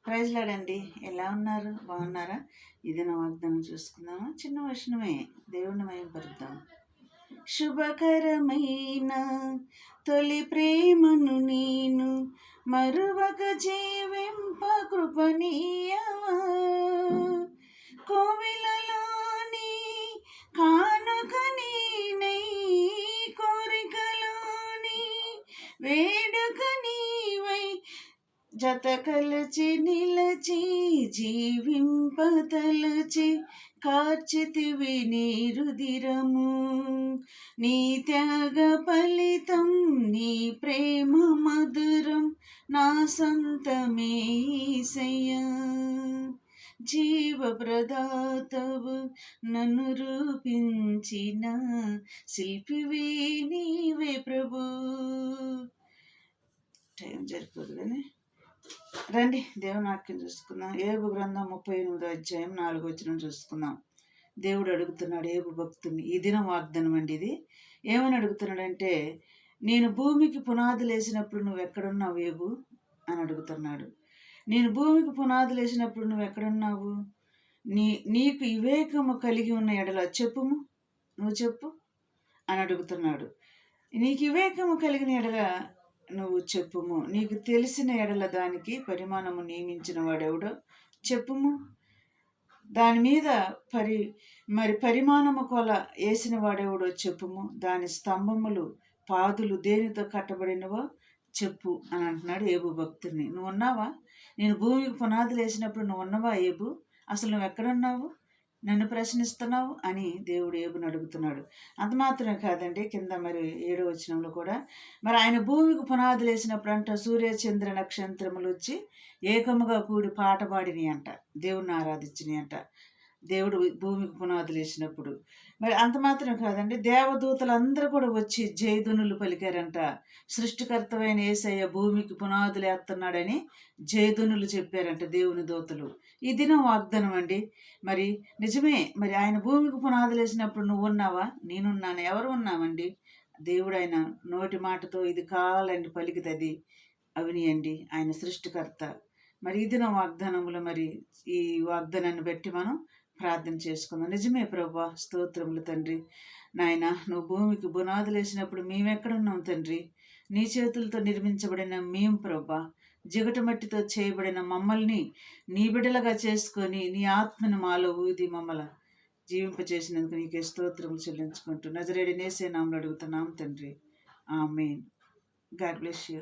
Praise లాడండి. ఎలా ఉన్నారు? బాగున్నారా? ఇది నా వాగ్దానం చూసుకుందామా? చిన్న వచనమే, దేవుని మహిమపరుద్దాం. శుభకరమైన తొలి ప్రేమను నేను మరువక జీవింప కృపణీయమా, కోవిలలోని కానుక నేనై, కోరికలోని వేడుక నీవై, జత కలచి నిలచి జీవింపతలచి కార్చితివి నీ రుదిరము, నీ త్యాగ ఫలితం నీ ప్రేమ మధురం నా సొంతమే యేసయ్యా. జీవ ప్రదాతవు నన్ను రూపించిన శిల్పివి నీవే ప్రభు. టైం జరిపోదు కానీ రండి దేవుని వాక్యం చూసుకుందాం. ఏబు గ్రంథం 38వ అధ్యాయం 4వ వచనం చూసుకుందాం. దేవుడు అడుగుతున్నాడు ఏబు భక్తుని, ఈ దినం వాగ్దానం అండి ఇది. ఏమని అడుగుతున్నాడంటే, నేను భూమికి పునాదులు వేసినప్పుడు నువ్వు ఎక్కడున్నావు ఏబు అని అడుగుతున్నాడు. నేను భూమికి పునాదులు వేసినప్పుడు నువ్వు ఎక్కడున్నావు? నీకు వివేకము కలిగి ఉన్న ఎడల చెప్పుము, నువ్వు చెప్పు అని అడుగుతున్నాడు. నీకు వివేకము కలిగిన ఎడల నువ్వు చెప్పుము, నీకు తెలిసిన ఎడల దానికి పరిమాణము నియమించిన వాడెవడో చెప్పుము, దాని మీద పరిమాణము కొల వేసిన వాడెవడో చెప్పుము, దాని స్తంభములు పాదులు దేనితో కట్టబడినవో చెప్పు అని అంటున్నాడు ఏబు భక్తుడిని. నువ్వు ఉన్నావా? నేను భూమికి పునాదులు వేసినప్పుడు నువ్వు ఉన్నావా ఏబు? అసలు నువ్వు ఎక్కడున్నావు? నన్ను ప్రశ్నిస్తున్నావు అని దేవుడు ఏబుని అడుగుతున్నాడు. అంత మాత్రమే కాదండి, కింద 7వ వచనంలో కూడా ఆయన భూమికి పునాదులు వేసినప్పుడు అంట సూర్య చంద్ర నక్షత్రములు వచ్చి ఏకముగా కూడి పాట పాడిని అంట, దేవుణ్ణి ఆరాధించినాయి అంట దేవుడు భూమికి పునాదులు వేసినప్పుడు. అంత మాత్రమే కాదండి, దేవదూతలందరూ కూడా వచ్చి జయధునులు పలికారంట. సృష్టికర్తమైన యేసయ్య భూమికి పునాదులు వేస్తున్నాడని జయధునులు చెప్పారంట దేవుని దూతలు. ఈ దినం వాగ్దానం అండి. నిజమే, ఆయన భూమికి పునాదులు వేసినప్పుడు నువ్వు ఉన్నావా? నేనున్నాను. ఎవరు ఉన్నామండి? దేవుడు ఆయన నోటి మాటతో ఇది కావాలని పలికితది అవినియండి. ఆయన సృష్టికర్త. ఈ దినం వాగ్దానములు ఈ వాగ్దానాన్ని బట్టి మనం ప్రార్థన చేసుకుందాం. నిజమే ప్రభా, స్తోత్రములు తండ్రి. నాయన, నువ్వు భూమికి పునాదులు వేసినప్పుడు మేమెక్కడున్నాం తండ్రి? నీ చేతులతో నిర్మించబడిన మేము ప్రభా, జిగట మట్టితో చేయబడిన మమ్మల్ని నీ బిడ్డలుగా చేసుకొని నీ ఆత్మను మాలో ఊది మమ్మల్ని జీవింపచేసినందుకు నీకే స్తోత్రములు చెల్లించుకుంటూ నజరేయుడైన యేసయ్య నామములో అడుగుతున్నాం తండ్రి. ఆమేన్. God bless you.